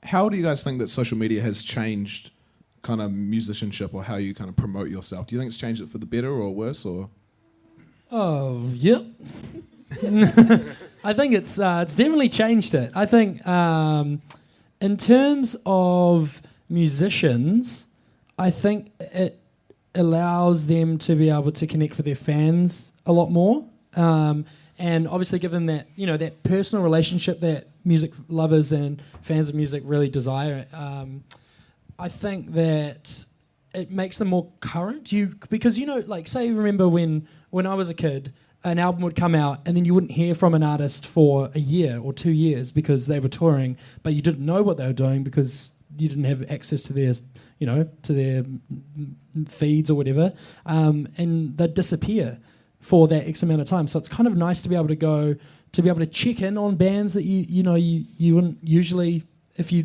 How do you guys think that social media has changed kind of musicianship or how you kind of promote yourself? Do you think it's changed it for the better or worse? Or Oh, yep. I think it's definitely changed it. I think in terms of musicians, I think it allows them to be able to connect with their fans a lot more, and obviously give them that, you know, that personal relationship that music lovers and fans of music really desire. I think that it makes them more current. Because you know, like, say, remember when I was a kid, an album would come out and then you wouldn't hear from an artist for a year or 2 years because they were touring, but you didn't know what they were doing because you didn't have access to their, you know, to their feeds or whatever, and they'd disappear for that X amount of time. So it's kind of nice to be able to check in on bands that you wouldn't usually if you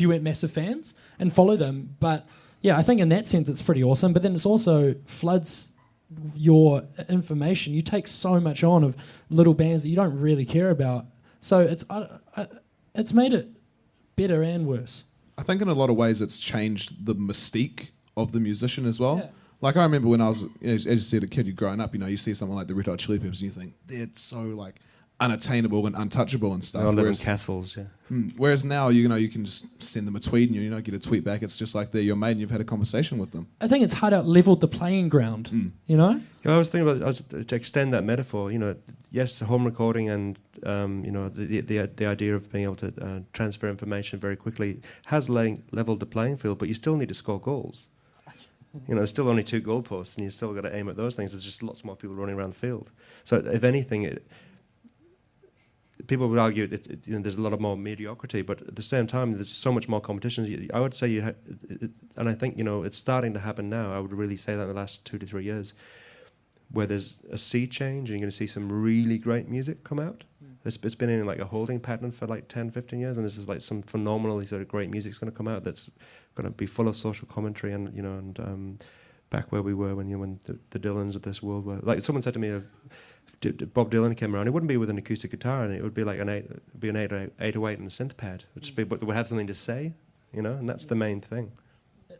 weren't massive fans, and follow them. But yeah, I think in that sense it's pretty awesome. But then it's also floods your information. You take so much on of little bands that you don't really care about. So it's made it better and worse. I think in a lot of ways it's changed the mystique of the musician as well. Yeah. Like I remember when I was, as you said, a kid, you're growing up, you know, you see someone like the Red Hot Chili Peppers and you think they're so like unattainable and untouchable and stuff. They all live in castles, yeah. Whereas now, you know, you can just send them a tweet and you get a tweet back. It's just like they're your mate and you've had a conversation with them. I think it's hard out leveled the playing ground, you know? Yeah, I was thinking about to extend that metaphor, you know, yes, home recording and, you know, the idea of being able to transfer information very quickly has leveled the playing field, but you still need to score goals. You know, there's still only 2 goalposts and you still got to aim at those things. There's just lots more people running around the field. So if anything, people would argue you know, there's a lot more mediocrity, but at the same time, there's so much more competition. I would say and I think, you know, it's starting to happen now. I would really say that in the last 2 to 3 years, where there's a sea change and you're going to see some really great music come out. It's been in like a holding pattern for like 10, 15 years, and this is like some phenomenally sort of great music's going to come out that's going to be full of social commentary and, you know, and back where we were when the Dylans of this world were. Like someone said to me, Bob Dylan came around, it wouldn't be with an acoustic guitar, and it would be like an 808 and a synth pad, but they would have something to say, you know, and that's the main thing.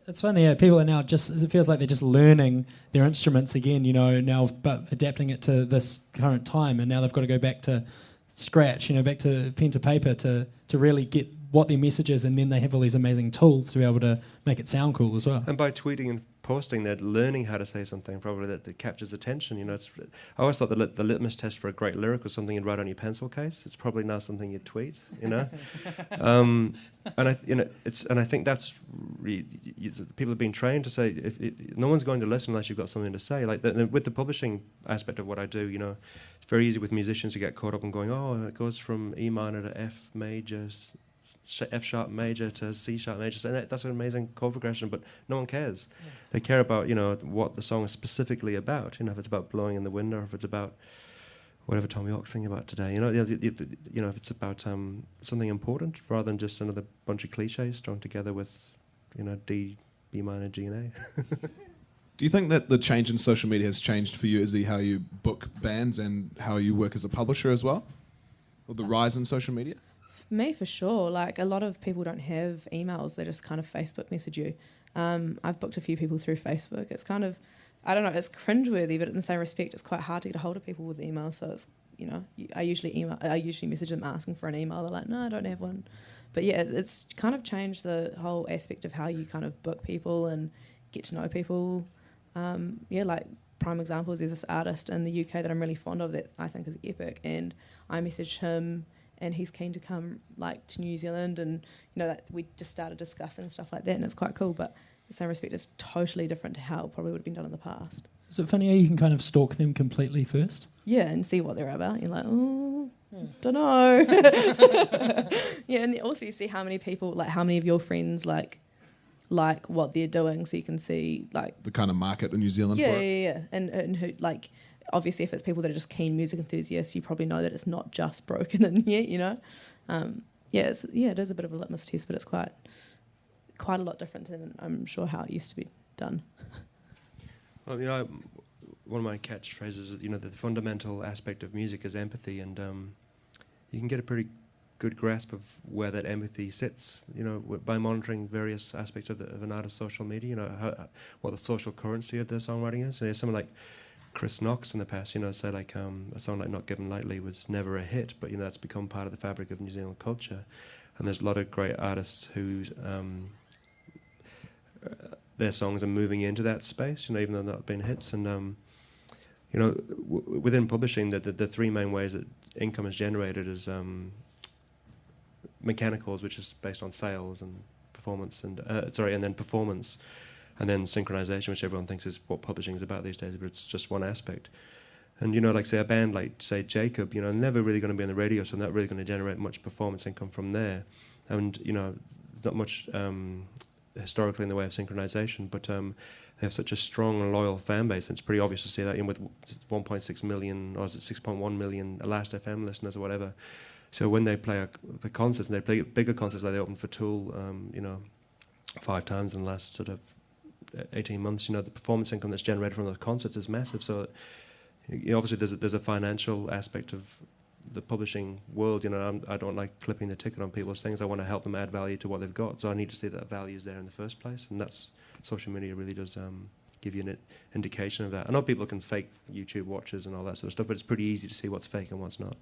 It's funny, yeah, people are now it feels like they're just learning their instruments again, you know, now, but adapting it to this current time, and now they've got to go back to scratch, you know, back to pen to paper to really get what their message is, and then they have all these amazing tools to be able to make it sound cool as well. And by tweeting and posting, they're learning how to say something probably that captures attention. You know, I always thought the litmus test for a great lyric was something you'd write on your pencil case. It's probably now something you'd tweet. You know, and I think that's people have been trained to say no one's going to listen unless you've got something to say. Like with the publishing aspect of what I do, you know, it's very easy with musicians to get caught up in going, oh, it goes from E minor to F major, F sharp major to C sharp major. So that's an amazing chord progression, but no one cares. Yeah. They care about, you know, what the song is specifically about. You know, if it's about blowing in the wind, or if it's about whatever Tom York's singing about today. You know, if it's about something important rather than just another bunch of cliches strung together with, you know, D, B minor, G, and A. Do you think that the change in social media has changed for you, Izzy, how you book bands and how you work as a publisher as well? Or the rise in social media? Me, for sure. Like, a lot of people don't have emails. They just kind of Facebook message you. I've booked a few people through Facebook. It's kind of, I don't know, it's cringeworthy, but in the same respect, it's quite hard to get a hold of people with emails. So it's, you know, I usually message them asking for an email. They're like, no, I don't have one. But yeah, it's kind of changed the whole aspect of how you kind of book people and get to know people. Yeah, like prime examples, there's this artist in the UK that I'm really fond of that I think is epic, and I messaged him and he's keen to come like to New Zealand, and you know that we just started discussing stuff like that, and it's quite cool. But in the same respect, it's totally different to how it probably would have been done in the past. Is it funny how you can kind of stalk them completely first? Yeah, and see what they're about. You're like, oh, don't know. Yeah, and also you see how many people, like how many of your friends like what they're doing, so you can see like the kind of market in New Zealand for it. Yeah. And who, like, obviously if it's people that are just keen music enthusiasts, you probably know that it's not just broken in here, you know. It is a bit of a litmus test, but it's quite a lot different than I'm sure how it used to be done. Well, you know, one of my catchphrases is, you know, the fundamental aspect of music is empathy, and you can get a pretty good grasp of where that empathy sits, by monitoring various aspects of an artist's social media, what the social currency of their songwriting is. And someone like Chris Knox in the past, say like a song like Not Given Lightly was never a hit, but that's become part of the fabric of New Zealand culture. And there's a lot of great artists whose their songs are moving into that space, even though they've not been hits. And within publishing, the three main ways that income is generated is mechanicals, which is based on sales and performance, and then performance, and then synchronization, which everyone thinks is what publishing is about these days, but it's just one aspect. And like say a band like say Jacob, never really going to be on the radio, so not really going to generate much performance income from there. And not much historically in the way of synchronization, but they have such a strong and loyal fan base, and it's pretty obvious to see that with 1.6 million, or is it 6.1 million Last FM listeners or whatever. So when they play the concerts, and they play bigger concerts, like they opened for Tool, 5 times in the last sort of 18 months, the performance income that's generated from those concerts is massive. So obviously there's a financial aspect of the publishing world. I don't like clipping the ticket on people's things. I want to help them add value to what they've got. So I need to see that value is there in the first place, and that's social media really does give you an indication of that. I know people can fake YouTube watches and all that sort of stuff, but it's pretty easy to see what's fake and what's not.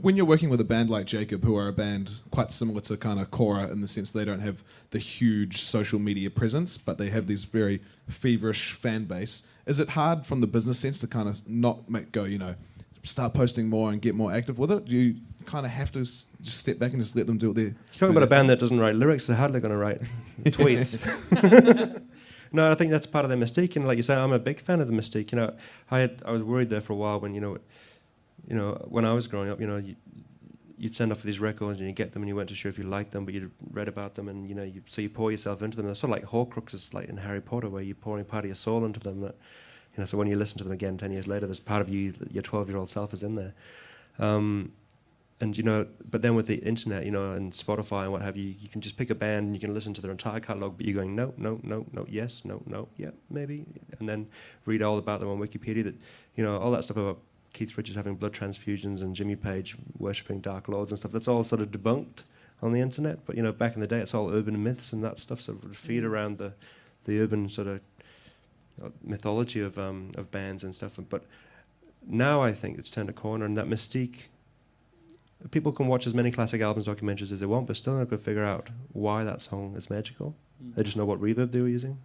When you're working with a band like Jacob, who are a band quite similar to kind of Cora in the sense they don't have the huge social media presence, but they have this very feverish fan base, is it hard from the business sense to kind of not go, start posting more and get more active with it? Do you kind of have to just step back and just let them do it there? You're talking about a band that doesn't write lyrics, they're hardly going to write tweets. No, I think that's part of the mystique. And like you say, I'm a big fan of the mystique. I was worried there for a while when, when I was growing up, you'd send off these records and you get them and you weren't too sure if you liked them, but you'd read about them and, so you pour yourself into them. It's sort of like Horcruxes, like in Harry Potter, where you're pouring part of your soul into them. That, so when you listen to them again 10 years later, there's part of you, your 12-year-old self is in there. And, but then with the internet, and Spotify and what have you, you can just pick a band and you can listen to their entire catalogue, but you're going, no, yes, no, yeah, maybe. And then read all about them on Wikipedia, that, all that stuff about Keith Richards having blood transfusions and Jimmy Page worshipping Dark Lords and stuff, that's all sort of debunked on the internet. But, back in the day, it's all urban myths and that stuff sort of feed around the urban sort of mythology of bands and stuff. But now I think it's turned a corner, and that mystique, people can watch as many classic albums, documentaries as they want, but still not going to figure out why that song is magical. They just know what reverb they were using,